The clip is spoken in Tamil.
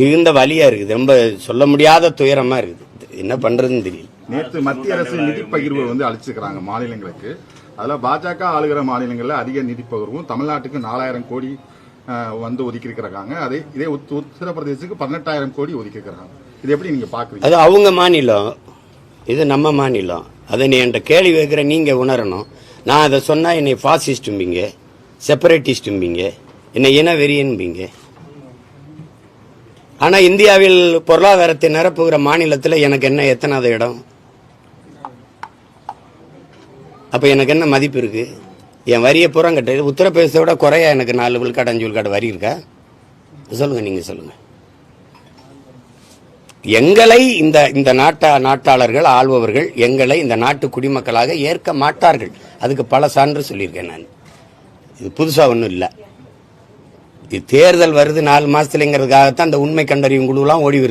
மிகுந்த வலியா இருக்குது. ரொம்ப சொல்ல முடியாத துயரமா இருக்குது. என்ன பண்றதுன்னு தெரியல. நேற்று மத்திய அரசு நிதி பகிர்வு அளிச்சிருக்கிறாங்க மாநிலங்களுக்கு. அதுல பாஜக ஆளுகிற மாநிலங்கள்ல அதிக நிதி பகிர்வும் தமிழ்நாட்டுக்கு 4000 கோடி ஒதுக்கி இருக்கிறாங்க. இதே உத்தரப்பிரதேசத்துக்கு 18,000 கோடி ஒதுக்கி இருக்கிறாங்க. இது எப்படி நீங்க பாக்குறீங்க? அது அவங்க மாநிலம், இது நம்ம மாநிலம். அதை நீ என்கிட்ட கேள்வி வைக்கிற நீங்க உணரணும். நான் அதை சொன்னா என்னை பாசிஸ்டும்பீங்க, செப்பரேட்டிஸ்டும்பீங்க, என்னை இனவெறியன்பீங்க. ஆனா இந்தியாவில் பொருளாதாரத்தை நிரப்புகிற மாநிலத்தில் எனக்கு என்ன எத்தனாவது இடம்? அப்ப எனக்கு என்ன மதிப்பு இருக்கு? என் வரியை புறம் கட்டு. உத்தரப்பிரதேசத்தை விட குறையா எனக்கு 4 விழுக்காடு 5 விழுக்காடு வரி இருக்கா? சொல்லுங்க, நீங்க சொல்லுங்க. எங்களை இந்த நாட்டாளர்கள் ஆள்பவர்கள் எங்களை இந்த நாட்டு குடிமக்களாக ஏற்க மாட்டார்கள். அதுக்கு பல சான்று சொல்லியிருக்கேன் நான். இது புதுசா ஒன்றும் இல்லை. இது தேர்தல் வருது 4 மாசத்துலங்கிறதுக்காகத்தான் அந்த உண்மை கண்டறியும் குழுலாம் ஓடி வருது.